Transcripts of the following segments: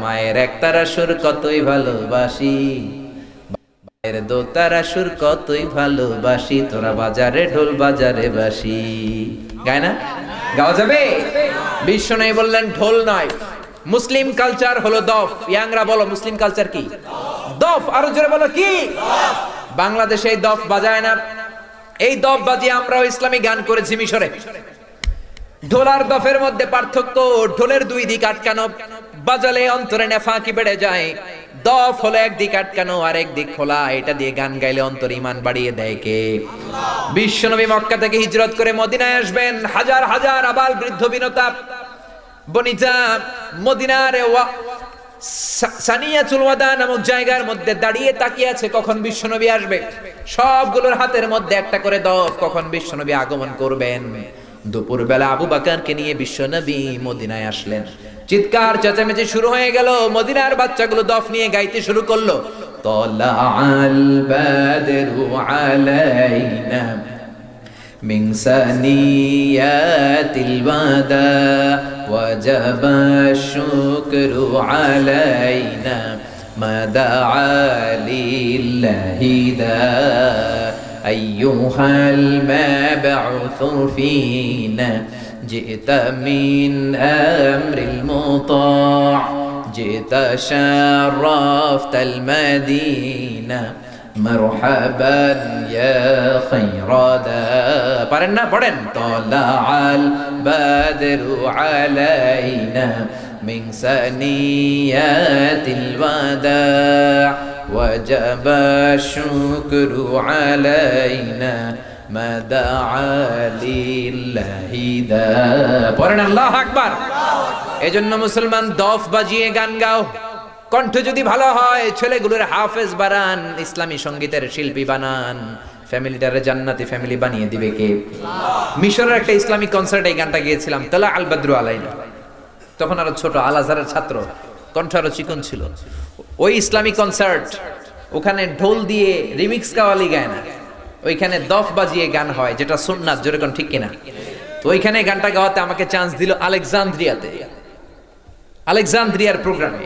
মায়ের একতারা সুর কতই ভালোবাসি, মায়ের দোতারা সুর কতই ভালোবাসি, তোরা বাজারে ঢোল বাজারে বাসি। গায় না? গাওয়া যাবে? বিশ্ব নাই বললেন ঢোল নয়, মুসলিম কালচার হলো দফ। ইয়াংরা বলো মুসলিম কালচার কি? দফ। আরো জোরে বলো কি? বাংলাদেশে এই দফ বাজায় না। এই দফ বাজিয়ে আমরাও ইসলামী গান করেছি মিশরে। ঢোল আর দফের মধ্যে পার্থক্য, ঢোলের দুই দিক আটকানো, বাজালে অন্তরে নেফাকি বেড়ে যায়। দফ হলো একদিক আটকানো আর একদিক খোলা, এটা দিয়ে গান গাইলে অন্তর ঈমান বাড়িয়ে দেয় কে? বিশ্বনবী মক্কা থেকে হিজরত করে মদিনায় আসবেন, হাজার হাজার আবাল বৃদ্ধ বিনতা বনিতা মদিনার সানিয়াতুল ওয়াদা নামক জায়গার মধ্যে দাঁড়িয়ে তাকিয়ে আছে কখন বিশ্বনবী আসবে। সবগুলোর হাতের মধ্যে একটা করে দফ, কখন বিশ্বনবী আগমন করবেন। দুপুর বেলা আবু বকরকে নিয়ে বিশ্বনবী মদিনায় আসলেন। চিৎকার চেঁচামেচি শুরু হয়ে গেল, মদিনার বাচ্চাগুলো দফ নিয়ে গাইতে শুরু করলো। তলাআল বাদরু আলাইনা মিন সানিয়াতিল ওয়াদা ওয়াজাবা শুকরু আলাইনা মাদা লিল্লাহি দা আইয়ুহাল মাবউথু ফিনা جئت من أمر المطاع جئت شرفت المدينة مرحبا يا خير دا পারেন পড়েন طلع البدر علينا من ثنيات الوداع وجب الشكر علينا পড়েন আল্লাহু আকবার। এজন্য মুসলমান দফ বাজিয়ে গান গাও। কণ্ঠ যদি ভালো হয় ছেলেগুলোর হাফেজ বানান, ইসলামী সঙ্গীতের শিল্পী বানান, ফ্যামিলিটারে জান্নাতি ফ্যামিলি বানিয়ে দিবে কে? মিশরের একটা ইসলামিক কনসার্টে এই গানটা গিয়েছিলাম, তালা আল বদরু আলাইনা। তখন আরো ছোট, আল আজহারের ছাত্র, কণ্ঠ আরো চিকন ছিল। ওই ইসলামিক কনসার্ট, ওখানে ঢোল দিয়ে রিমিক্স কাওয়ালি গায় না, ওইখানে দফ বাজিয়ে গান হয়, যেটা সুন্নাত। জোরে কোন ঠিক কিনা? তো ওইখানে গানটা গাওয়াতে আমাকে চান্স দিল আলেকজান্দ্রিয়াতে, আলেকজান্দ্রিয়ার প্রোগ্রামে।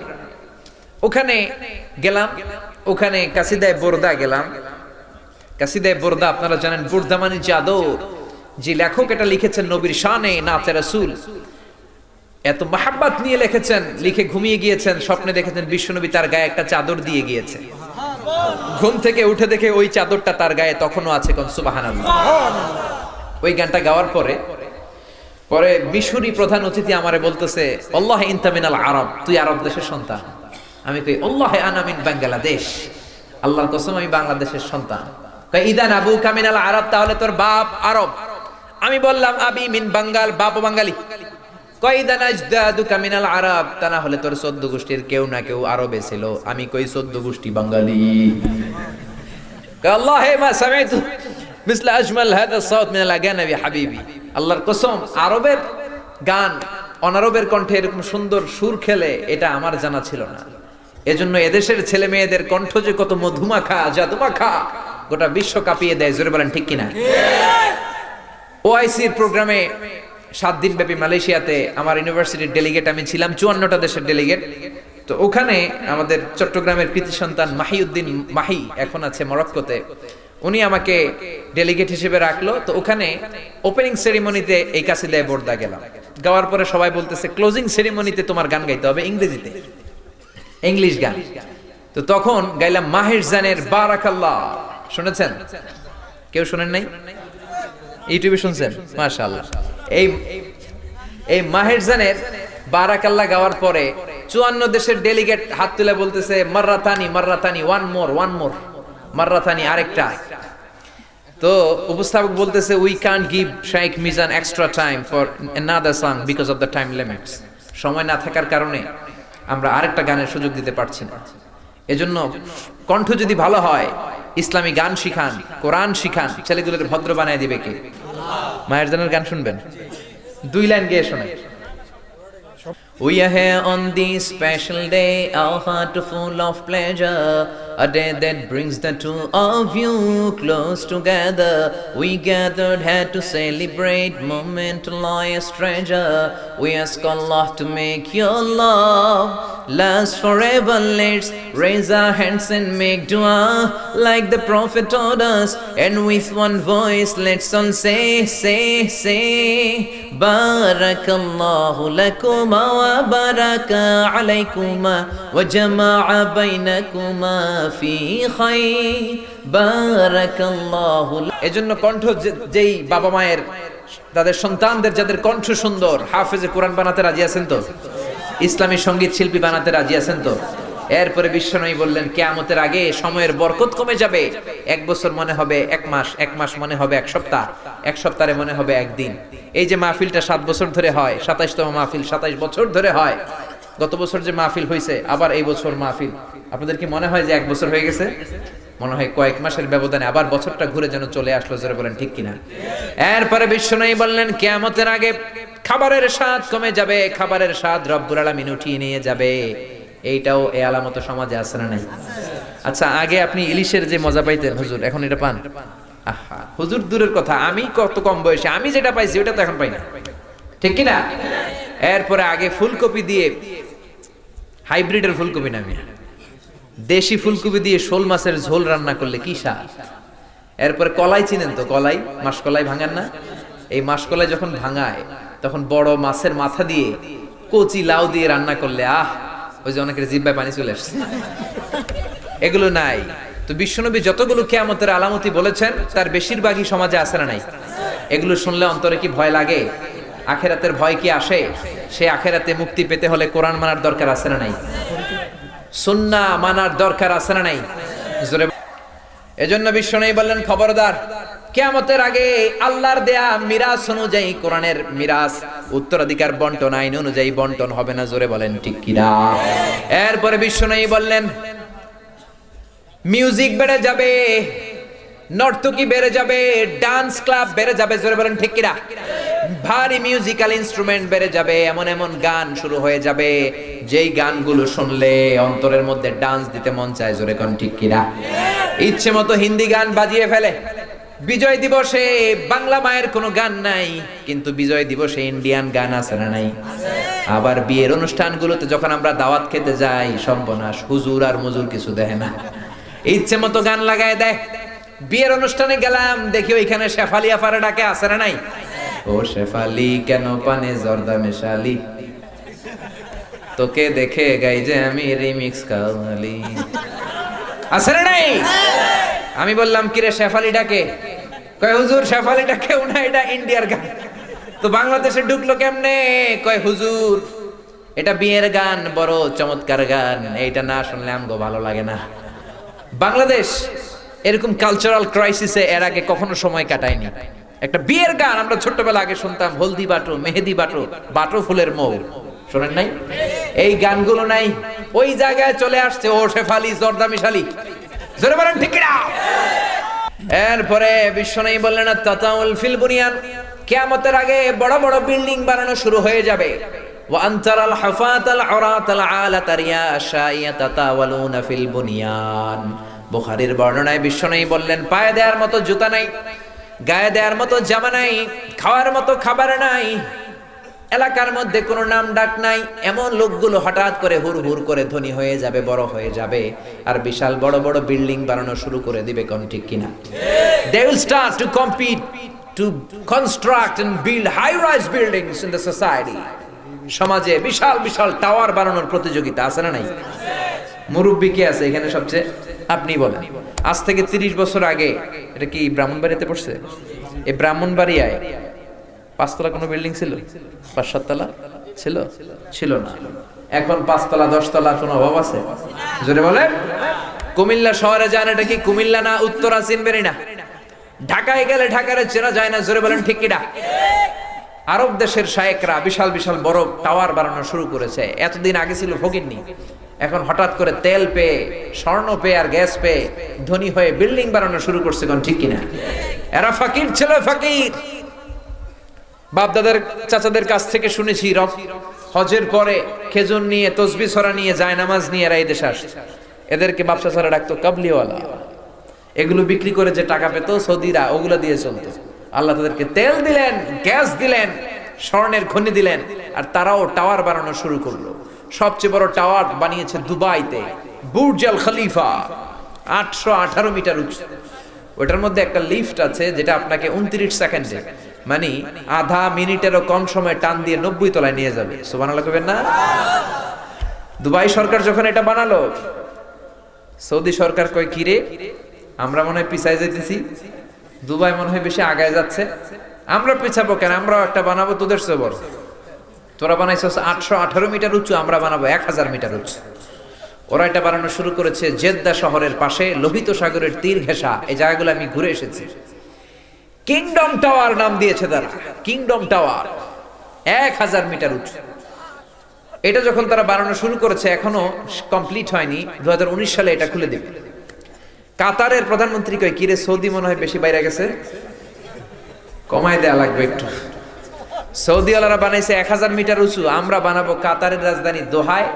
ওখানে গেলাম, ওখানে কাসিদায়ে বুরদা গেলাম। কাসিদায়ে বুরদা আপনারা জানেন, বুরদা মানে চাদর। যে লেখক এটা লিখেছেন নবীর শানে, নাতে রাসূল, এত মহাব্বত নিয়ে লিখেছেন। লিখে ঘুমিয়ে গিয়েছেন, স্বপ্নে দেখেছেন বিশ্বনবী তার গায়ে একটা চাদর দিয়ে গিয়েছে। ঘুম থেকে উঠে দেখে ওই চাদরটা তার গায়ে তখনও আছে। কোন সুবহানাল্লাহ। ওই গানটা গাওয়ার পরে মিশরি প্রধান অতিথি আমারে বলতেছে, আল্লাহে ইনতা মিনাল আরব, তুই আরব দেশের সন্তান। আমি কই আল্লাহে আনা মিন বাংলাদেশ, আল্লাহর কসম আমি বাংলাদেশের সন্তান। কই ইদান আবুকা মিনাল আরব, তাহলে তোর বাপ আরব। আমি বললাম আবি মিন বাঙ্গাল, বাপ বাঙালি। কই ইদান আজদাদুকা মিনাল আরব, তা না হলে তোর 14 গোষ্ঠীর কেউ না কেউ আরবে ছিল। আমি কই 14 গোষ্ঠী বাঙালি। আল্লাহে মা সামিতু মিসলা আজমাল হাদা সাউত মিনাল আগানাবি হাবিবি। আল্লাহর কসম, আরবের গান অনারবের কণ্ঠে এরকম সুন্দর সুর খেলে এটা আমার জানা ছিল না। এজন্য এদেশের ছেলে মেয়েদের কণ্ঠ যে কত মধুমাখা, জাদুমাখা, গোটা বিশ্ব কাঁপিয়ে দেয়। জোরে বলেন ঠিক কিনা? ওআইসির প্রোগ্রামে 7 দিন ব্যাপী মালয়েশিয়াতে আমার ইউনিভার্সিটির ডেলিগেট আমি ছিলাম, 54টা দেশের ডেলিগেট। তো ওখানে আমাদের চট্টগ্রামের কৃতি সন্তান মাহিউদ্দিন মাহি এখন আছে মরক্কোতে, উনি আমাকে ডেলিগেট হিসেবে রাখলো। তো ওখানে ওপেনিং সেরিমনিতে এই কাসিদায়ে বুরদা গেলাম। গাওয়ার পরে সবাই বলতেছে ক্লোজিং সেরিমনিতে তোমার গান গাইতে হবে ইংরেজিতে, ইংলিশ গান। তো তখন গাইলাম মাহির জানের বারাকাল্লাহ। শুনেছেন? কেউ শুনেন নাই? ইউটিউবে শুনছেন? মাশাআল্লাহ। এই মাহির জানের বারাকাল্লাহ গাওয়ার পরে 54 দেশের ডেলিগেট হাত তুলে বলতেছে মাররাতানি মাররাতানি, ওয়ান মোর মাররাতানি, আরেকটা। তো উপস্থাপক বলতেছে we can't give Sheikh Mizan extra time for another song because of the time limits. সময় না থাকার কারণে আমরা আরেকটা গানের সুযোগ দিতে পারছি না। এজন্য কণ্ঠ যদি ভালো হয়, ইসলামী গান শিখান, কোরআন শিখান, ছেলেগুলোর ভদ্র বানায় দিবে কে? মায়ের জানের গান শুনবেন, 2 লাইন গেয়ে শোনায়। We are here on this special day, our heart full of pleasure. a day that brings the two of you close together. We gathered here to celebrate moment like a stranger. We ask Allah to make your love last forever. Let's raise our hands and make dua like the Prophet taught us, and with one voice let's all say Barakallahu lakuma wa baraka alaykuma wa jama'a bainakuma fi khayr. Barakallahu. এজন্য কণ্ঠ যেই বাবা মায়ের তাদের সন্তানদের যাদের কণ্ঠ সুন্দর, হাফেজে কোরআন বানাতে রাজি আছেন তো? ইসলামী সঙ্গীত শিল্পী বানাতে রাজি আছেন তো? এরপরে বিশ্বনবী বললেন কিয়ামতের আগে সময়ের বরকত কমে যাবে। 1 বছর মনে হবে 1 মাস, 1 মাস মনে হবে 1 সপ্তাহ, 1 সপ্তাহে মনে হবে 1 দিন। এই যে মাহফিলটা 7 বছর ধরে হয়, 27তম মাহফিল 27 বছর ধরে হয়। গত বছর যে মাহফিল হয়েছে, আবার এই বছর মাহফিল, আপনাদের কি মনে হয় যে 1 বছর হয়ে গেছে? মনে হয় কয়েক মাসের ব্যবধানে আবার বছরটা ঘুরে যেন চলে আসলো। জোরে বলেন ঠিক কিনা? এরপরে বিশ্বনবী বললেন কিয়ামতের আগে খাবারের স্বাদ কমে যাবে, খাবারের স্বাদ রব্বুল আলামিন উঠিয়ে নিয়ে যাবে। এইটাও এই আলামত সমাজে আছে না নাই? আচ্ছা, আগে আপনি ইলিশের যে মজা পাইতেন হুজুর, এখন এটা পান? আহা, হুজুর দূরের কথা, আমি কত কম বয়সে আমি যেটা পাইছি ওটা তো এখন পাই না, ঠিক কিনা? এরপরে আগে ফুলকপি দিয়ে, হাইব্রিডের ফুলকপি নামিয়ে দেশি ফুলকপি দিয়ে শোল মাছের ঝোল রান্না করলে কি স্বাদ। এরপরে কলাই চিনেন তো? কলাই, মাসকলাই ভাঙান না? এই মাসকলাই যখন ভাঙায় তখন বড় মাছের মাথা দিয়ে কচি লাউ দিয়ে রান্না করলে আহ, ওই যে অনেকের জিহ্বায় পানি চলে আসছে। এগুলো নাই তো। বিশ্বনবী যতগুলো কিয়ামতের আলামতি বলেছেন তার বেশিরভাগই সমাজে আছে না নাই? এগুলো শুনলে অন্তরে কি ভয় লাগে? আখেরাতের ভয় কি আসে? সে আখেরাতে মুক্তি পেতে হলে কোরআন মানার দরকার আছে না নাই? সুন্নাহ মানার দরকার আছে না নাই? জোরে। এজন্য বিশ্বনবী বললেন খবরদার, কিয়ামতের আগে আল্লাহর দেয়া মিরাস অনুযায়ী, কোরআনের মিরাস উত্তরাধিকার বন্টন আইন অনুযায়ী বন্টন হবে না। জোরে বলেন ঠিক কিনা? এরপরে বিশ্বনবী বললেন মিউজিক বেড়ে যাবে, নর্তকী বেড়ে যাবে, ডান্স ক্লাব বেড়ে যাবে। জোরে বলেন ঠিক কিনা? ভারী মিউজিক্যাল ইনস্ট্রুমেন্ট বেড়ে যাবে, এমন এমন গান শুরু হয়ে যাবে যেই গানগুলো শুনলে অন্তরের মধ্যে ডান্স দিতে মন চায়। জোরে কোন ঠিক কিনা? ইচ্ছে মতো হিন্দি গান বাজিয়ে ফেলে। বিজয় দিবসে বাংলা মায়ের কোনো গান নাই, কিন্তু বিজয় দিবসে ইন্ডিয়ান গান আছে না নাই? আবার বিয়ের অনুষ্ঠানগুলোতে যখন আমরা দাওয়াত খেতে যাই, সর্বনাশ, হুজুর আর মুজুর কিছু দেখে না, ইচ্ছে মতো গান লাগায় দেয়। বিয়ের অনুষ্ঠানে গেলাম, দেখি ওইখানে শেফালি আফারে ডাকে, আছে না নাই? ও শেফালি কেন পানে জর্দা মেশালি, তোকে দেখে গাই যে আমি রিমিক্স কাওয়ালি, আছে না নাই? আমি বললাম কিরে শেফালি ডাকে? কয় হুজুর শেফালি ডাকে না, এটা ইন্ডিয়ার গান। তো বাংলাদেশে ঢুকলো কেমনে? কয় হুজুর এটা বিয়ের গান, বড় চমৎকার গান, এইটা না শুনলে আমগো ভালো লাগে না। বাংলাদেশ এরকম কালচারাল ক্রাইসিসে এর আগে কখনো সময় কাটায়নি। একটা বিয়ের গান আমরা ছোট্টবেলা আগে শুনতাম, হলদি বাটো, মেহেদি বাটো, বাটো ফুলের মৌ, শোনেন নাই? এই গানগুলো নাই, ওই জায়গায় চলে আসছে ও শেফালি জর্দা মিশালি। জোরে বলেন ঠিক কিনা? এরপরে বিশ্বনবী বললেন তাতাউল ফিল বুনিয়ান, কিয়ামতের আগে বড় বড় বিল্ডিং বানানো শুরু হয়ে যাবে। ওয়া আনতারাল হাফাতাল আরাতাল আলাতা রিয়াশা ইয়াতাতাওয়ালুনা ফিল বুনিয়ান। বুখারীর বর্ণনায় বিশ্বনবী বললেন পায়ে দেওয়ার মতো জুতা নাই, গায়ে দেওয়ার মতো জামা নাই, খাওয়ার মতো খাবার নাই, এলাকার মধ্যে কোনো নাম ডাক নাই। এমন লোকগুলো হঠাৎ করে হুড় হুড় করে ধনী হয়ে যাবে, বড় হয়ে যাবে, আর বিশাল বড় বড় বিল্ডিং বানানো শুরু করে দিবে। কোন ঠিক কিনা? They will start to compete to construct and build high-rise buildings in the society. সমাজে বিশাল বিশাল টাওয়ার বানানোর প্রতিযোগিতা আছে না নাই? মুরব্বী কে আছে এখানে সবচেয়ে? আপনি বলেন। আজ থেকে 30 বছর আগে, এটা কি ব্রাহ্মণবাড়িয়াতে পড়ছে? এই ব্রাহ্মণবাড়িয়ায় 5 তলা কোনো বিল্ডিং ছিল? 5-7 তলা ছিল? ছিল না। এখন 5 তলা 10 তলা কোনো অভাব আছে? জোরে বলেন। কুমিল্লা শহরে যান, এটা কি কুমিল্লা না উত্তরা? চিনবেন না? ঢাকায় গেলে ঢাকারে চেনা যায় না। জোরে বলেন ঠিক কিনা? আরব দেশের শায়েকরা বিশাল বিশাল বড় টাওয়ার বানানো শুরু করেছে। এতদিন আগে ছিল ফকিরনি, এখন হঠাৎ করে তেল পেয়ে, স্বর্ণ পেয়ে আর গ্যাস পেয়ে ধনী হয়ে বিল্ডিং বানানো শুরু করছে। কোন ঠিক কিনা? এরা ফকির ছিল, ফকির। বাপদাদার চাচাদের কাছ থেকে শুনেছি হজের পরে খেজুর নিয়ে, তসবিহ ছড়া নিয়ে, জায়নামাজ নিয়ে এরা এই দেশে আসছে। এদেরকে ব্যবসা ছাড়া ডাকতো কাবলিওয়ালা। এগুলো বিক্রি করে যে টাকা পেত সৌদিরা, ওগুলো দিয়ে চলতো। আল্লাহ তাদেরকে তেল দিলেন, গ্যাস দিলেন, স্বর্ণের খনি দিলেন, আর তারাও টাওয়ার বানানো শুরু করলো। সবচেয়ে বড় টাওয়ার বানিয়েছে দুবাইতে, বুর্জ আল খলিফা, 818 মিটার উঁচু। ওটার মধ্যে একটা লিফট আছে যেটা আপনাকে 29 সেকেন্ডে, মানে আধা মিনিটেরও কম সময় টান দিয়ে 90 তলায় নিয়ে যাবে। সুবহানাল্লাহ কইবেন না? দুবাই সরকার যখন এটা বানালো, সৌদি সরকার কয় কিরে, আমরা মনে হয় পিছায় যাইতেছি, দুবাই মনে হয় বেশি আগায় যাচ্ছে, আমরা পিছাবো কেন, আমরাও একটা বানাবো তোদের চেয়ে বড়। তোরা বানাইছস 818 মিটার উঁচু, আমরা বানাবো 1000 মিটার উঁচু। ওরা এটা বানানো শুরু করেছে জেদ্দা শহরের পাশে, লোহিত সাগরের তীর ঘেঁষা। এই জায়গাগুলো আমি ঘুরে এসেছি। কিংডম টাওয়ার নাম দিয়েছে তারা, কিংডম টাওয়ার, 1000 মিটার উঁচু। এটা যখন তারা বানানো শুরু করেছে, এখনো কমপ্লিট হয়নি, 2019 সালে এটা খুলে দেবে। কাতারের প্রধানমন্ত্রী কয় কিরে, সৌদি মনে হয় বেশি বাইরে গেছে, কমায় দেয়া লাগবে একটু। সৌদিওয়ালারা বানাইছে 1000 মিটার উঁচু, আমরা বানাবো কাতারের রাজধানী দোহায়,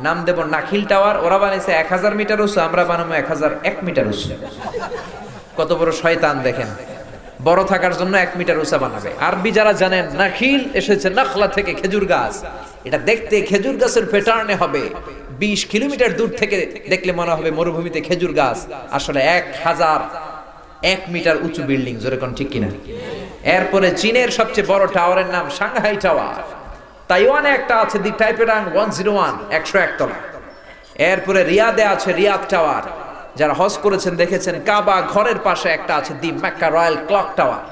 নাম দেব নাখিল টাওয়ার। ওরা বানাইছে 1000 মিটার উঁচু, আমরা বানাবো 1001 মিটার উঁচু। কত বড় শয়তান দেখেন, বড় থাকার জন্য 1 মিটার উঁচা বানাবে। আরবি যারা জানেন, নাখিল এসেছে নাখলা থেকে, খেজুর গাছ। এটা দেখতে খেজুর গাছের প্যাটার্নে হবে, 20 কিলোমিটার দূর থেকে দেখলে মনে হবে মরুভূমিতে খেজুর গাছ, আসলে 1001 মিটার উঁচু বিল্ডিং। জোরে কোন ঠিক কিনা? এরপরে চীনের সবচেয়ে বড় টাওয়ারের নাম সাংহাই টাওয়ার। তাইওয়ানে একটা আছে দি টাইপেরাং 101, 101 তলা। এরপরে রিয়াদে আছে রিয়াদ টাওয়ার। যারা হজ করেছেন দেখেছেন, কাবা ঘরের পাশে একটা আছে দি মক্কা রয়্যাল ক্লক টাওয়ার,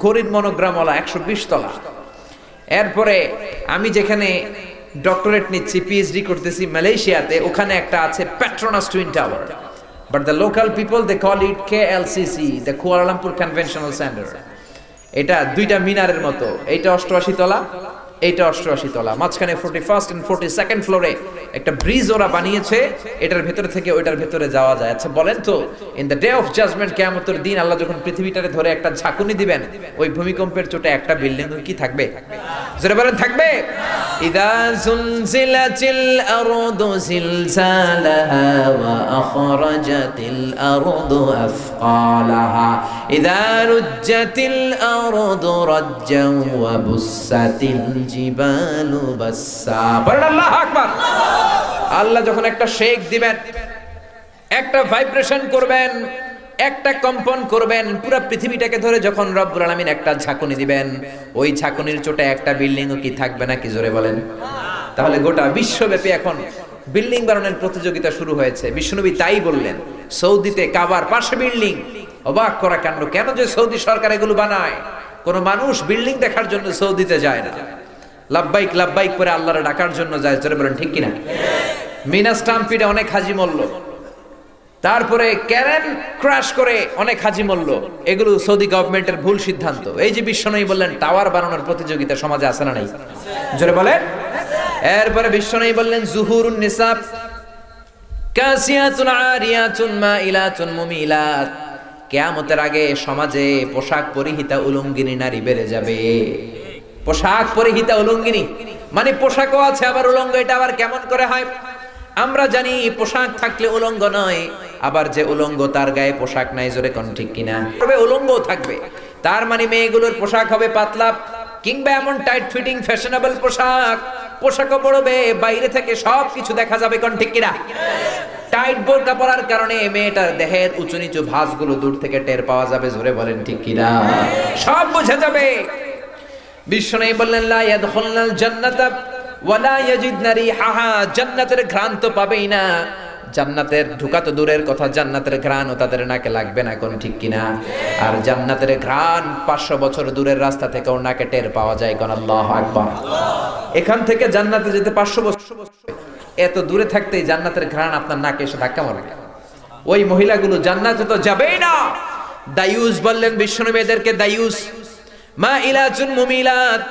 ঘড়ির মনোগ্রামওয়ালা, 120 তলা। এরপরে আমি যেখানে ডক্টরেট নিচ্ছি, পিএইচডি করতেছি মালয়েশিয়াতে, ওখানে একটা আছে Petronas twin tower, but the local people they call it KLCC, the Kuala Lumpur conventional centre. এটা দুইটা মিনারের মতো, এইটা 88 তলা, এইটা 88 তলা, মাঝখানে 41st and 42nd ফ্লোরে একটা ব্রিজ ওরা বানিয়েছে, এটার ভেতরে থেকে ওইটার ভেতরে যাওয়া যায়। আচ্ছা বলেন তো, in the day of judgement, কিয়ামতের দিন আল্লাহ যখন পৃথিবীটারে ধরে একটা ঝাঁকুনি দিবেন, ওই ভূমিকম্পের চোটে একটা বিল্ডিং কি থাকবে? যারা বলেন থাকবে। ইদা জুলজিলাতিল আরদু জিলজালাহা ওয়া আখরাজাতিল আরদু আফকালাহা ইদা রুজ্জাতিল আরদু রাজ্জান ওয়া বুসাতিল জিবালু বাসসা। বলেন আল্লাহু আকবার। আল্লাহ যখন একটা শেক দিবেন, একটা ভাইব্রেশন করবেন, একটা কম্পন করবেন, পুরো পৃথিবীটাকে ধরে যখন রব্বুল আলামিন একটা ঝাঁকুনি দিবেন, ওই ঝাঁকুনির চোটে একটা বিল্ডিংও কি থাকবে না? কি জোরে বলেন। তাহলে গোটা বিশ্বব্যাপী এখন বিল্ডিং বানানোর প্রতিযোগিতা শুরু হয়েছে। বিশ্বনবী তাই বললেন, সৌদিতে কাবার পাশে বিল্ডিং। অবাক করা কাণ্ড, কেন যে সৌদি সরকার এগুলো বানায়? কোন মানুষ বিল্ডিং দেখার জন্য সৌদিতে যায় না, লাব্বাইক লাব্বাইক করে আল্লাহর ডাকার জন্য যায়। জোরে বলেন ঠিক কিনা? মিনা স্টাম্পিডে অনেক হাজি মরল, তারপরে ক্যারেন ক্র্যাশ করে অনেক হাজি মরল। এগুলো সৌদি গভর্নমেন্টের ভুল সিদ্ধান্ত। এই যে বিশ্বনবী বললেন টাওয়ার বানানোর প্রতিযোগিতা সমাজে আছে না নাই? জোরে বলেন। এরপরে বিশ্বনবী বললেন জুহুরুন নিসা কাসিয়াতুন আরিয়াতুন মাইলাতুন মুমিলাত। কিয়ামতের আগে সমাজে পোশাক পরিহিতা উলঙ্গিনী নারী বেড়ে যাবে। পোশাক পরিহিতা উলঙ্গিনী মানে পোশাকও আছে আবার উলঙ্গ। এটা আবার কেমন করে হয়? আমরা জানি পোশাক থাকলে উলঙ্গ নয়, আবার যে উলঙ্গ তার গায়ে পোশাক নাই। জোরে কোন ঠিক কিনা? তবে উলঙ্গও থাকবে, তার মানে মেয়েগুলোর পোশাক হবে পাতলা, কিংবা এমন টাইট ফিটিং ফ্যাশনেবল পোশাক, পোশাকও পরবে, বাইরে থেকে সব কিছু দেখা যাবে। কোন ঠিক কিনা? টাইট বোরকা পরার কারণে মেয়েটার দেহের উঁচু নিচু ভাঁজগুলো দূর থেকে টের পাওয়া যাবে। জোরে বলেন ঠিক কিনা? সব বোঝা যাবে। বিশ্বনবী বললেন লা ইয়াদখুলনাল জান্নাতা ওয়ালা ইয়াজিদনা রিহাহা। জান্নাতের ঘ্রাণ তো পাবেই না, জান্নাতের ঢোকা তো দূরের কথা, জান্নাতের ঘ্রাণও তাদের নাকে লাগবে না। কোন ঠিক কিনা? আর জান্নাতের ঘ্রাণ 500 বছর দূরের রাস্তা থেকেও নাকে টের পাওয়া যায়। কোন আল্লাহু আকবার। এখান থেকে জান্নাতে যেতে 500 বছর, এত দূরে থাকতেই জান্নাতের ঘ্রাণ আপনার নাকে এসে ধাক্কা মারবে। ওই মহিলাগুলো জান্নাতে তো যাবেই না। দায়ুস বললেন বিশ্বনবী এদেরকে, দায়ুস মাইলাতুন মুমিলাত।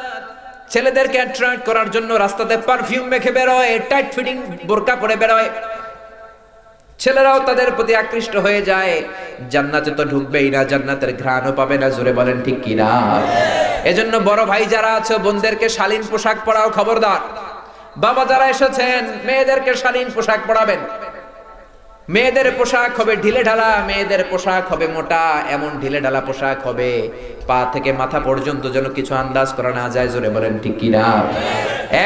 ছেলেদেরকে অ্যাট্রাক্ট করার জন্য রাস্তাতে পারফিউম মেখে বেরোয়, টাইট ফিটিং বোরকা পরে বেরোয়, ছেলেরাও তাদের প্রতি আকৃষ্ট হয়ে যায়। জান্নাতে তো ঢুকবেই না, জান্নাতের ঘ্রাণও পাবে না। জোরে বলেন ঠিক কিনা? এজন্য বড় ভাই যারা আছে, বোনদেরকে শালীন পোশাক পরাও, খবরদার। বাবা যারা এসেছেন, মেয়েদেরকে শালীন পোশাক পরাবেন। মেয়েদের পোশাক হবে ঢিলে ঢালা, মেয়েদের পোশাক হবে মোটা, এমন ঢিলে ঢালা পোশাক হবে পা থেকে মাথা পর্যন্ত যেন কিছু আন্দাজ করা না যায়। জোরে বলেন ঠিক কিনা?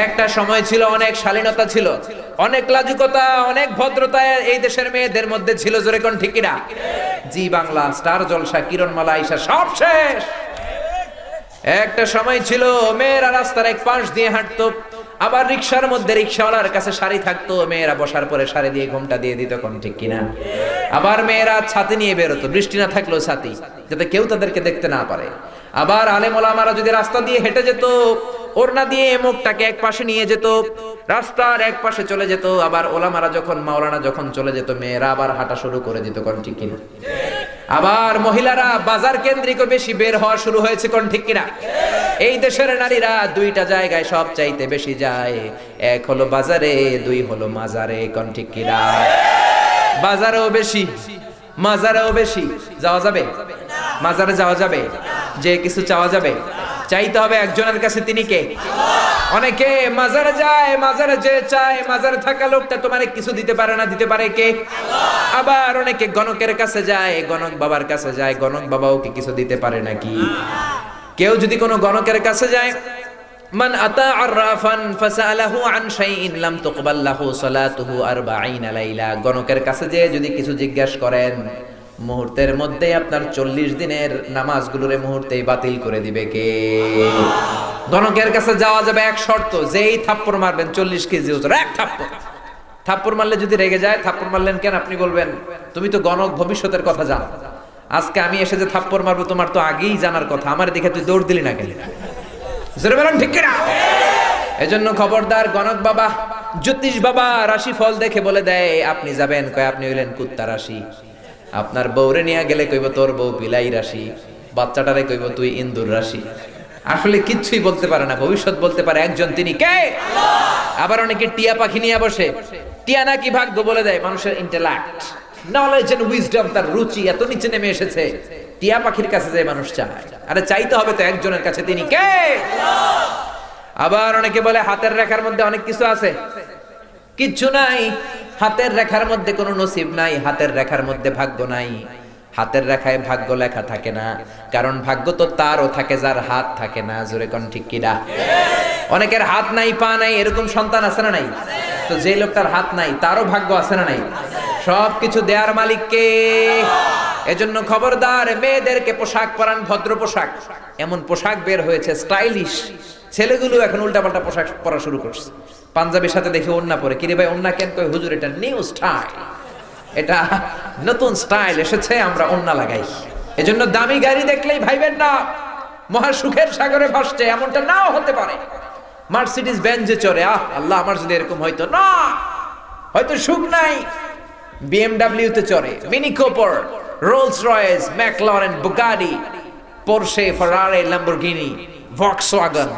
একটা সময় ছিল, অনেক শালীনতা ছিল, অনেক লাজুকতা, অনেক ভদ্রতা এই দেশের মেয়েদের মধ্যে ছিল। জোরে কোন ঠিক কিনা? জি বাংলা, স্টার জলসা, কিরণমালা, আইসা সব শেষ। একটা সময় ছিল মেয়েরা রাস্তার এক পাশ দিয়ে হাঁটতো, আবার রিকশার মধ্যে রিকশাওয়ালার কাছে শাড়ি থাকতো, মেয়েরা বসার পরে শাড়ি দিয়ে ঘোমটা দিয়ে দিত। কোন ঠিক কিনা? আবার মেয়েরা ছাতি নিয়ে বেরোতো, বৃষ্টি না থাকলেও ছাতি, যাতে কেউ তাদেরকে দেখতে না পারে। আবার আলেম ওলামারা যদি রাস্তা দিয়ে হেঁটে যেত, ওড়না দিয়ে মুখটাকে এক পাশে নিয়ে যেত, রাস্তার এক পাশে চলে যেত। আবার ওলামারা যখন, মাওলানা যখন চলে যেত, মেয়েরা আবার হাঁটা শুরু করে দিত। কোন ঠিক কিনা? আবার মহিলারা বাজার কেন্দ্রিক বেশি বের হওয়া শুরু হয়েছে। কোন ঠিক কিনা? এই দেশের নারীরা দুইটা জায়গায় সব চাইতে বেশি যায়, এক হলো বাজারে, দুই হলো মাজারে। কোন ঠিক কিনা? বাজারেও বেশি, মাজারেও বেশি। যাওয়া যাবে? মাজারে যাওয়া যাবে? যে কিছু চাওয়া যাবে? চাইতে হবে একজনের কাছে, তিনি কে? অনেকে মাজারে যায়, মাজারে যে চায়, মাজারে থাকা লোকটা তোমারে কিছু দিতে পারে না, দিতে পারে কে? আবার অনেকে গণকের কাছে যায়, গণক বাবার কাছে যায়, গণক বাবাও কি কিছু দিতে পারে নাকি? কেউ যদি কোনো গণকের কাছে যায়, মান আতা আররাফান ফাসালাহু আন শাইইন লাম তুকবাল লাহু সালাতুহু 40 লাইলা। গণকের কাছে যে যদি কিছু জিজ্ঞাসা করেন, মুহূর্তের মধ্যে আপনার 40 দিনের নামাজগুলোরে মুহূর্তেই বাতিল করে দিবে কে? গণকের কাছে যাওয়া যাবে এক শর্ত, যেই থাপ্পড় মারবেন 40 কেজি ওজন, এক থাপ্পড়। থাপ্পড় মারলে যদি রেগে যায়, থাপ্পড় মারলেন কেন? আপনি বলবেন তুমি তো গণক, ভবিষ্যতের কথা জানো, আজকে আমি এসে যে থাপ্পড় মারবো তোমার তো আগেই জানার কথা, আমার দেখে তুই দৌড় দিলি না কেন? জোরে বলেন ঠিক কিনা? এজন্য খবরদার, গণক বাবা, জ্যোতিষ বাবা রাশি ফল দেখে বলে দেয় আপনি যাবেন, কয় আপনি হইলেন কুত্তা রাশি। আপনার বউরে নিয়ে গেলে কইব তোর বউ বিলাই রাশি, বাচ্চাটারে কইব তুই ইন্দুর রাশি। আসলে কিচ্ছুই বলতে পারে না, ভবিষ্যৎ বলতে পারে একজন, তিনি কে? আবার অনেকে টিয়া পাখি নিয়ে বসে, টিয়া নাকি ভাগ্য বলে দেয়। মানুষের ইন্টেলেক্ট, নলেজ এন্ড উইজডম, তার রুচি এত নিচে নেমে এসেছে, টিয়া পাখির কাছে যায় মানুষ চায়। আরে চাইতে হবে তো একজনের কাছে, তিনি কে? আবার অনেকে বলে হাতের রেখার মধ্যে অনেক কিছু আছে, কিচ্ছু নাই। হাতের রেখার মধ্যে কোনো নসিব নাই, হাতের রেখার মধ্যে ভাগ্য নাই। হাতের রেখায় ভাগ্য লেখা থাকে না, কারণ ভাগ্য তো তারও থাকে যার হাত থাকে না। জোরে কোন ঠিক কিনা? অনেকের হাত নাই, পা নাই, এরকম সন্তান আছে না নাই? তো যে লোকটার হাত নাই তারও ভাগ্য আছে না নাই? সবকিছু দেয়ার মালিক কে? এজন্য খবরদার, মেয়েদেরকে পোশাক পরান, ভদ্র পোশাক। এমন পোশাক বের হয়েছে স্টাইলিশ, ছেলেগুলো এখন উল্টাপাল্টা পোশাক পরা শুরু করছে। পাঞ্জাবির সাথে দেখে ওন্না পরে, কিরে ভাই ওন্না কেন? কই হুজুর এটা নিউ স্টাইল, এটা নতুন স্টাইল এসেছে, আমরা ওন্না লাগাই। এজন্য দামি গাড়ি দেখলেই ভাইবেন না মহা সুখের সাগরে ভাসছে, এমনটা নাও হতে পারে। মার্সিডিজ বেঞ্জে চড়ে, আল্লাহ আমার যদি এরকম হইতো, না হয়তো সুখ নাই। বিএমডব্লিউ তে চড়ে, Mini Cooper, Rolls Royce, McLaren, Bugatti, Porsche, Ferrari, Lamborghini, Volkswagen,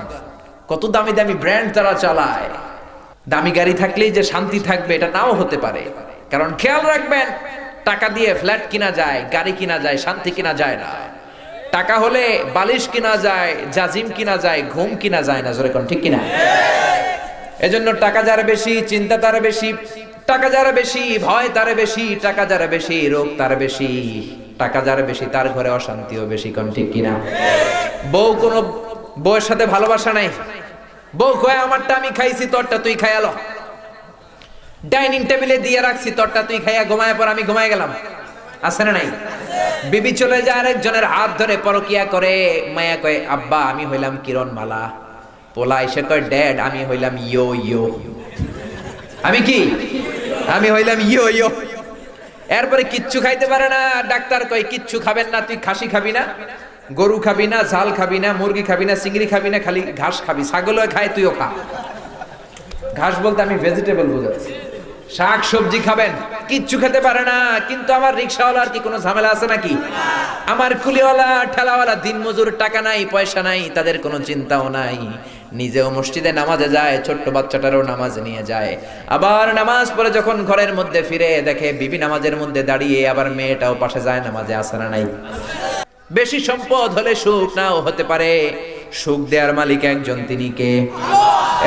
কত দামি দামি ব্র্যান্ড তারা চালায়। দামি গাড়ি থাকলেই যে শান্তি থাকবে এটা নাও হতে পারে। কারণ খেয়াল রাখবেন, টাকা দিয়ে ফ্ল্যাট কিনা যায়, গাড়ি কিনা যায়, শান্তি কিনা যায় না। টাকা হলে বালিশ কিনা যায়, জাজিম কিনা যায়, ঘুম কিনা যায় না। জোরে কোন ঠিক কিনা? এজন্য টাকা যার বেশি, চিন্তা তার বেশি, টাকা যার বেশি, ভয় তার বেশি, টাকা যার বেশি, রোগ তার বেশি, টাকা যার বেশি, তার ঘরে অশান্তিও বেশি। কোন ঠিক কিনা? বউ, কোনো বউয়ের সাথে ভালোবাসা নাই। বউ কয় আমারটা আমি খাইছি, তোরটা তুই খাইয়ালো। ডাইনিং টেবিলে দিয়ে রাখছি, তোরটা তুই খাইয়া ঘুমায় পর আমি ঘুমায় গেলাম। আছে না নাই? বিবি চলে যায় আরেকজনের হাত ধরে পরকিয়া করে, মায়া কয় আব্বা আমি হইলাম কিরণমালা। পোলা এসে কয় ড্যাড আমি হইলাম ইয়ো ইয়ো। আমি কি? আমি হইলাম ইয়ো ইয়ো। এরপরে কিচ্ছু খাইতে পারে না, ডাক্তার কয় কিচ্ছু খাবেন না, তুই খাসি খাবি না, গরু খাবি না, ঝাল খাবি না, মুরগি খাবি না, চিংড়ি খাবি না, খালি ঘাস খাবি। ছাগলও খায়, তুইও খা। ঘাস বলতে আমি ভেজিটেবল বোঝাচ্ছি, শাক সবজি খাবেন, কিচ্ছু খেতে পারে না। কিন্তু আমার রিক্সাওয়ালার কি কোনো ঝামেলা আছে নাকি? আমার কুলিওয়ালা, ঠেলাওয়ালা, দিনমজুর, টাকা নাই, পয়সা নাই, তাদের কোনো চিন্তাও নাই। নিজেও মসজিদে নামাজে যায়, ছোট্ট বাচ্চাটারও নামাজ নিয়ে যায়। আবার নামাজ পড়ে যখন ঘরের মধ্যে ফিরে দেখে বিবি নামাজের মধ্যে দাঁড়িয়ে, আবার মেয়েটাও পাশে যায় নামাজে। আছে না নাই? বেশি সম্পদ হলে সুখ নাও হতে পারে, সুখ দেওয়ার মালিক একজন, তিনি কে?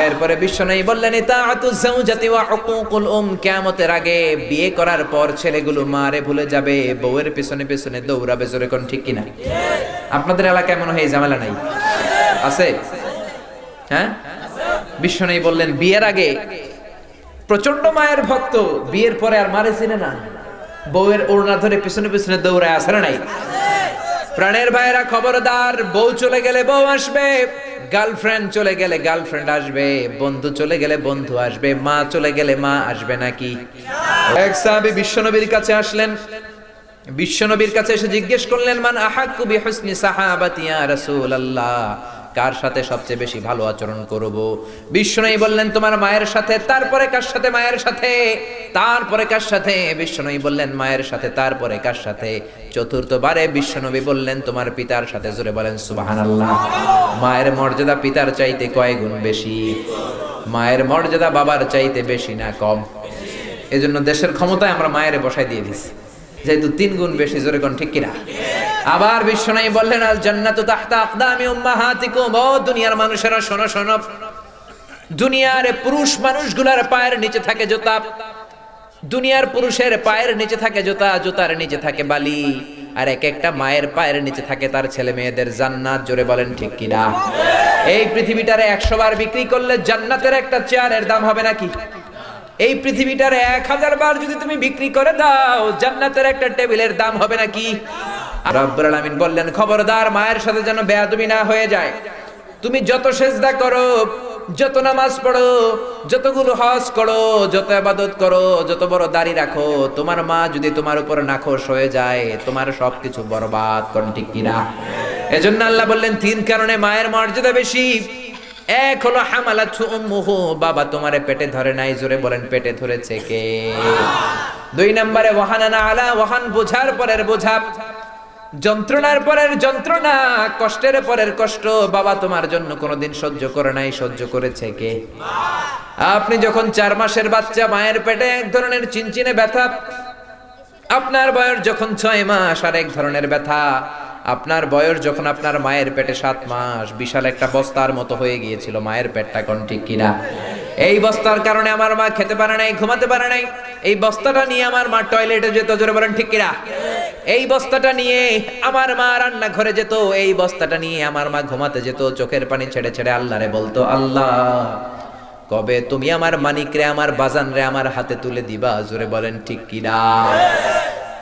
এরপরে বিশ্বনবী বললেন ইতাআতুজ যাওজাতি ওয়া হুকুকুল কিয়ামতের আগে বিয়ে করার পর ছেলেগুলো মারে ভুলে যাবে, বউয়ের পেছনে পেছনে দৌড়াবে। জোরে কোন ঠিক কিনা? আপনাদের এলাকায় মনে হয় এই ঝামেলা নাই? আছে? হ্যাঁ, বিশ্বনবী বললেন বিয়ের আগে প্রচন্ড মায়ের ভক্ত, বিয়ের পরে আর মারে চিনে না, বউয়ের ওড়না ধরে পিছনে পিছনে দৌড়ায়। আছে না নাই? প্রাণের ভাইয়েরা খবরদার, বউ চলে গেলে বউ আসবে, গার্লফ্রেন্ড চলে গেলে গার্লফ্রেন্ড আসবে, বন্ধু চলে গেলে বন্ধু আসবে, মা চলে গেলে মা আসবে নাকি? এক সাহাবী বিশ্বনবীর কাছে আসলেন, বিশ্বনবীর কাছে এসে জিজ্ঞেস করলেন মান আহাক্কু বিহুসনি সাহাবাতি ইয়া রাসূলুল্লাহ, কার সাথে সবচেয়ে বেশি ভালো আচরণ করব? বিশ্বনবী বললেন তোমার মায়ের সাথে। তারপরে কার সাথে? মায়ের সাথে। তারপরে কার সাথে? বিশ্বনবী বললেন মায়ের সাথে। তারপরে কার সাথে? চতুর্থবারে বিশ্বনবী বললেন তোমার পিতার সাথে। জোরে বলেন সুবহানাল্লাহ। মায়ের মর্যাদা পিতার চাইতে কয় গুণ বেশি? মায়ের মর্যাদা বাবার চাইতে বেশি না কম? এজন্য দেশের ক্ষমতায় আমরা মায়ের বসায় দিয়ে দিছি, যেহেতু 3 গুণ বেশি। জোরে কোন ঠিক কিনা? আবার বিশ্বনবী বললেন আল জান্নাতু তাহতা আকদামি উম্মাহাতিকুম, ও দুনিয়ার মানুষেরা শোনো শোনো, দুনিয়ার পুরুষ মানুষগুলোর পায়ের নিচে থাকে জুতা, দুনিয়ার পুরুষের পায়ের নিচে থাকে জুতা, জুতার নিচে থাকে বালি, আর এক একটা মায়ের পায়ের নিচে থাকে তার ছেলে মেয়েদের জান্নাত। জোরে বলেন ঠিক কিনা? এই পৃথিবীটারে 100 বার বিক্রি করলে জান্নাতের একটা চেয়ারের দাম হবে নাকি? এই পৃথিবীটারে 1000 বার যদি তুমি বিক্রি করে দাও, জান্নাতের একটা টেবিলের দাম হবে নাকি? রব্বুল আলামিন বললেন খবরদার, মায়ের সাথে যেন বেয়াদবি না হয়ে যায়। তুমি যত সেজদা করো, যত নামাজ পড়ো, যতগুলো হজ করো, যত ইবাদত করো, যত বড় দাড়ি রাখো, তোমার মা যদি তোমার উপর নাখোশ হয়ে যায়, তোমার সবকিছু বরবাদ। কোন ঠিক কিনা? এজন্য আল্লাহ বললেন 3 কারণে মায়ের মর্যাদা বেশি। এক হলো হামালাতু উম্মুহু, বাবা তোমারে পেটে ধরে নাই। জোরে বলেন পেটে ধরেছে কে? 2 নম্বরে ওয়াহানানা আলা, ওয়াহান বোঝার পরের বোঝা, যন্ত্রণার পরের যন্ত্রণা, কষ্টের পরের কষ্ট, বাবা তোমার জন্য কোনোদিন সহ্য করে নাই। সহ্য করেছে কে? আপনি যখন 4 মাসের বাচ্চা, মায়ের পেটে এক ধরনের চিনচিনে ব্যথা, আপনার বয়স যখন 6 মাস আর এক ধরনের ব্যথা, আপনার বয়স যখন আপনার মায়ের পেটে 7 মাস, বিশাল একটা বস্তার মতো হয়ে গিয়েছিল মায়ের পেটটা। কোন ঠিক কিনা? এই বস্তার কারণে আমার মা খেতে পারে নাই, ঘুমাতে পারে নাই। এই বস্তাটা নিয়ে আমার মা টয়লেটে যেত। জোরে বলেন ঠিক কিনা? এই বস্তাটা নিয়ে আমার মা রান্না ঘরে যেত, এই বস্তাটা নিয়ে আমার মা ঘুমাতে যেত, চোখের পানি ছেড়ে ছেড়ে আল্লাহরে বলতো আল্লাহ কবে তুমি আমার মানিক রে, আমার বাজান রে আমার হাতে তুলে দিবা। জোরে বলেন ঠিক কিনা?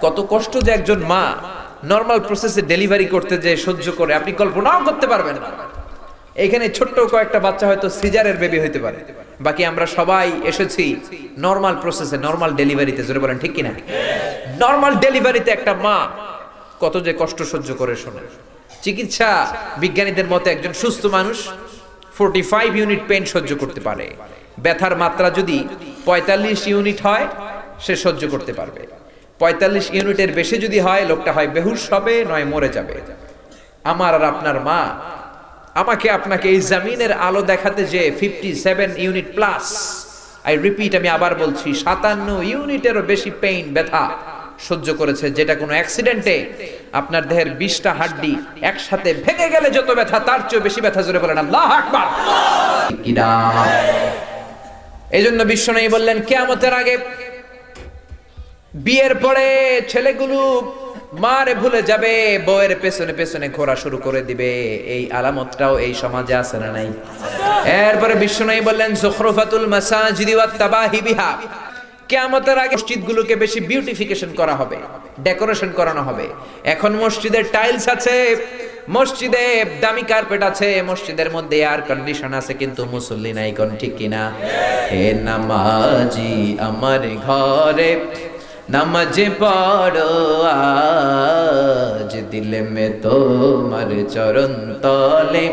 কত কষ্ট যে একজন মা নরমাল প্রসেসে ডেলিভারি করতে যে সহ্য করে, আপনি কল্পনাও করতে পারবেন না। এখানে ছোট্ট কয়েকটা বাচ্চা হয়তো সিজারের বেবি হইতে পারে, বাকি আমরা সবাই এসেছি নরমাল প্রসেসে, নরমাল ডেলিভারিতে। জোরে বলেন ঠিক কিনা? নরমাল ডেলিভারিতে একটা মা কত যে কষ্ট সহ্য করে শোনে। চিকিৎসা বিজ্ঞানীদের মতে একজন সুস্থ মানুষ 45 ইউনিট পেইন সহ্য করতে পারে। ব্যথার মাত্রা যদি 45 ইউনিট হয়, সে সহ্য করতে পারবে। 45 ইউনিটের বেশি যদি হয়, লোকটা হয় বেহুশ হবে, নয় মরে যাবে। আমার আর আপনার মা আমাকে আপনাকে এই জমিনের আলো দেখাতে যে 57 ইউনিট প্লাস, আই রিপিট, আমি আবার বলছি, 57 ইউনিটেরও বেশি পেইন, ব্যথা সহ্য করেছে, যেটা কোনো অ্যাক্সিডেন্টে আপনার দেহের 20টা হাড্ডি একসাথে ভেঙে গেলে যত ব্যথা, তার চেয়ে বেশি ব্যথা। জোরে বলেন আল্লাহু আকবার। এই জন্য বিশ্বনবী বললেন কিয়ামতের আগে, বিয়ের পরে ছেলেগুলো মারে ভুলে যাবে, বউয়ের পেছনে পেছনে ঘোরা শুরু করে দিবে। এই আলামতটাও এই সমাজে আছে না নাই? এরপরে বিশ্বনবী বললেন যুখরুফাতুল মাসাজিদি ওয়াত তাবাহি বিহা, কিয়ামতের আগে মসজিদগুলোকে বেশি বিউটিফিকেশন করা হবে, ডেকোরেশন করানো হবে। এখন মসজিদে টাইলস আছে, মসজিদে দামি কার্পেট আছে, মসজিদের মধ্যে এয়ার কন্ডিশন আছে, কিন্তু মুসল্লি নাই। কোন ঠিক কিনা? হে নামাজি আমার ঘরে নামাজ পড়ো আজ, দিলে মে তোমার চরণ তলে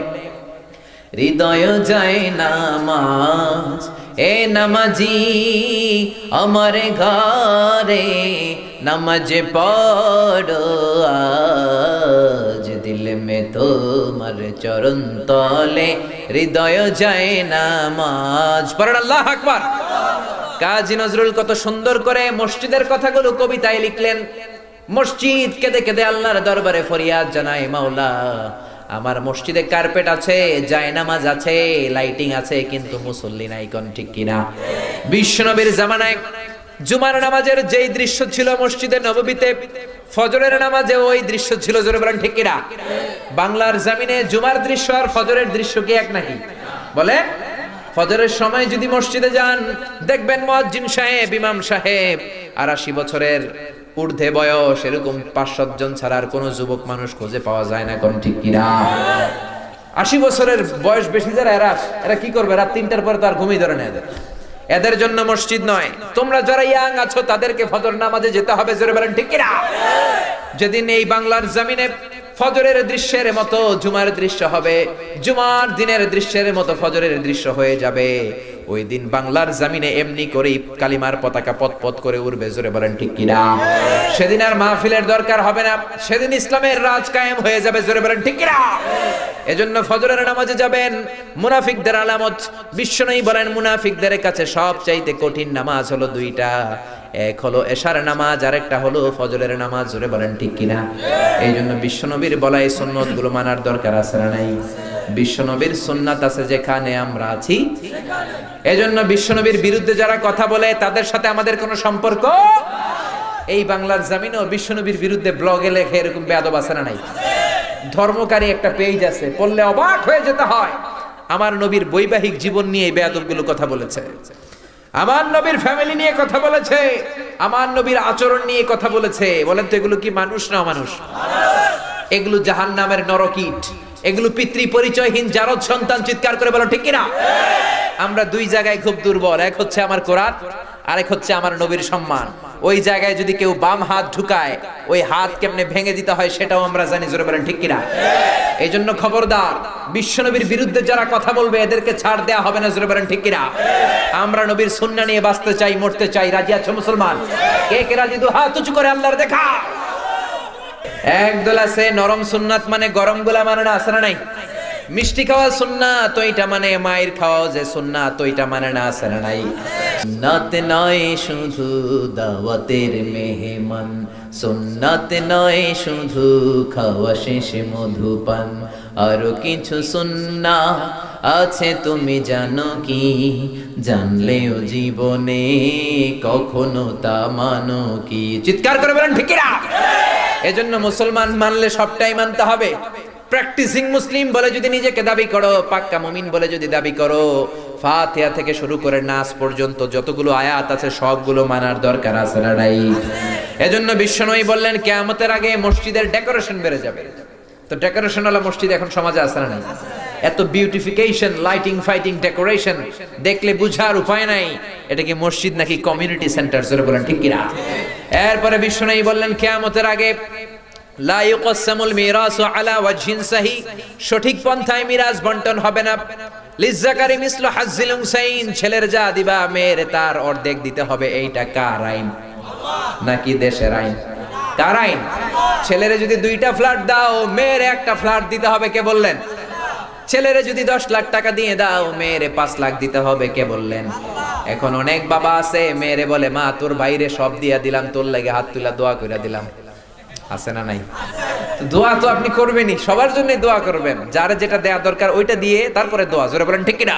হৃদয় যায় নামাজ। এ নামাজি আমার ঘরে নামাজ পড়ো আজ, দিলে মে তোমার চরণ তলে হৃদয় যায় নামাজ। পড়েন আল্লাহু আকবার। কাজী নজরুল কত সুন্দর করে মসজিদের কথাগুলো কবিতায় লিখলেন। মসজিদ কেঁদে কেঁদে আল্লাহর দরবারে ফরিয়াদ জানায়, মাওলা আমার মসজিদে কার্পেট আছে, জায়নামাজ আছে, লাইটিং আছে, কিন্তু মুসল্লি নাই। কোন ঠিক কিনা? বিশ্বনবীর জামানায় জুমার নামাজের যেই দৃশ্য ছিল মসজিদে নববীতে, ফজরের নামাজে ওই দৃশ্য ছিল। জোরে বলেন ঠিক কিনা? বাংলার জমিনে জুমার দৃশ্য আর ফজরের দৃশ্য কি এক নাকি? বলে ফজরের সময় যদি মসজিদে যান, দেখবেন মুয়াজ্জিন সাহেব, ইমাম সাহেব ৮৮ বছরের ঊর্ধ্বে বয়স, এরকম ৫-৭ জন ছাড়া আর কোনো যুবক মানুষ খুঁজে পাওয়া যায় না। কোন ঠিক কিনা? ৮০ বছরের বয়স বেশি যারা, এরা কি করবে? রাত ৩টার পরে তো আর ঘুমিয়ে ধরে না এদের জন্য মসজিদ নয়। তোমরা যারা ইয়াং আছো তাদেরকে ফজর নামাজে যেতে হবে। জোরে বলেন ঠিক কিনা? যেদিন এই বাংলার জমিনে ফজরের দৃশ্যের মতো জুমার দৃশ্য হবে, জুমার দিনের দৃশ্যের মতো ফজরের দৃশ্য হয়ে যাবে, ওই দিন বাংলার জমিনে এমনি করেই কালিমার পতাকা পতপত করে উড়বে। জোরে বলেন ঠিক কিনা? সেদিন আর মাহফিলের দরকার হবে না, সেদিন ইসলামের রাজ কায়েম হয়ে যাবে। জোরে বলেন ঠিক কিনা? এজন্য ফজরের নামাজে যাবেন। মুনাফিকদের আলামত, বিশ্বনবী বলেন মুনাফিকদের কাছে সবচাইতে কঠিন নামাজ হলো দুইটা, এক হলো এশার নামাজ, আরেকটা হলো ফজরের নামাজ। জোরে বলেন ঠিক কিনা? এই জন্য বিশ্বনবীর বলা এই সুন্নত গুলো মানার দরকার আছে না নাই? বিশ্বনবীর সুন্নাত আছে যেখানে আমরা আছি। এজন্য বিশ্বনবীর বিরুদ্ধে যারা কথা বলে তাদের সাথে আমাদের কোনো সম্পর্ক। এই বাংলার জমিনেও বিশ্বনবীর বিরুদ্ধে ব্লগে লেখে এরকম বেয়াদব আছে না নাই? ধর্মকারী একটা পেজ আছে, পড়লে অবাক হয়ে যেতে হয়। আমার নবীর বৈবাহিক জীবন নিয়ে এই বেয়াদবগুলো কথা বলেছে, আমার নবীর ফ্যামিলি নিয়ে কথা বলেছে, আমার নবীর আচরণ নিয়ে কথা বলেছে। বলেন তো এগুলো কি মানুষ না অমানুষ? এগুলো জাহান্নামের নরকীট, এগুলো পিতৃ পরিচয়হীন জারদ সন্তান। চিৎকার করে বলো ঠিক কিনা? আমরা দুই জায়গায় খুব দুর্বল, এক হচ্ছে আমার কোরআন, আরেক হচ্ছে আমার নবীর সম্মান। ওই জায়গায় যদি কেউ বাম হাত ঢুকায়, ওই হাত কেমনে ভেঙে দিতে হয় সেটাও আমরা জানি। জোরে বলেন ঠিক কিনা? এই জন্য খবরদার, বিশ্বনবীর বিরুদ্ধে যারা কথা বলবে এদেরকে ছাড় দেয়া হবে না। জোরে বলেন ঠিক কিনা? আমরা নবীর সুন্নাহ নিয়ে বাঁচতে চাই, মরতে চাই। রাজি আছো মুসলমান? কে কে রাজি? দু হাত উঁচু করে আল্লাহর দেখা। একদল আছে নরম সুন্নাত মানে গরম গুলা মানে না, আছে না নাই? মিষ্টি খাওয়া সুন্নাত, ওইটা মানে মায়ের খাওয়া যে সুন্নাত, ওইটা মানে না, আছে না নাই? সুন্নাত নয় শুধু দাওয়াতের মেহমান, সুন্নাত নয় শুধু খাওয়া শেষে মধুপান, আরো কিছু সুন্নাহ আছে তুমি জানো কি? জানলেও জীবনে কখনো তা মানো কি? চিৎকার করে বলেন ঠিক কিনা? এজন্য মুসলমান মানলে সবটাই মানতে হবে। প্র্যাকটিসিং মুসলিম বলে যদি নিজেকে দাবি করো, পাক্কা মুমিন বলে যদি দাবি করো, ফাতিহা থেকে শুরু করে নাস পর্যন্ত যতগুলো আয়াত আছে সবগুলো মানার দরকার আছে না নাই? এজন্য বিশ্বনবী বললেন কিয়ামতের আগে মসজিদের ডেকোরেশন বেড়ে যাবে। তো ডেকোরেশন ওয়ালা মসজিদ এখন সমাজে আছে না নাই? এত বিউটিফিকেশন, লাইটিং, ফাইটিং, ডেকোরেশন দেখলে বুঝার উপায় নাই এটা কি মসজিদ নাকি কমিউনিটি সেন্টার। জোরে বলেন ঠিক কিনা? এরপরে বিশ্বনবী বললেন কিয়ামতের আগে লা ইউকসামুল মিরাসু আলা ওয়াজহিন সাহি, সঠিক পন্থায় মিরাজ বন্টন হবে না। লিজ্জাকারি মিসলু হাজ্জিল উনসাইন, ছেলের যা দিবা মেয়ের তার অর্ধেক দিতে হবে। এইটা কার আইন? নাকি দেশের আইন? কার আইন? ছেলেরে যদি 2টা ফ্ল্যাট দাও, মেয়ের একটা ফ্ল্যাট দিতে হবে। কে বললেন? ছেলেরে যদি 10 লাখ টাকা দিয়ে দাও, মেয়েরে 5 লাখ দিতে হবে। কে বললেন? এখন অনেক বাবা আছে, মেয়েরে বলে মা তোর বাইরে সব দিয়া দিলাম, তোর লাগে হাত তুলা দোয়া কইরা দিলাম। আছে না নাই? দোয়া তো আপনি করবেনই, সবার জন্য দোয়া করবেন, যার যেটা দেয়া দরকার ওইটা দিয়ে তারপরে দোয়া। জোরে বলেন ঠিক কিনা?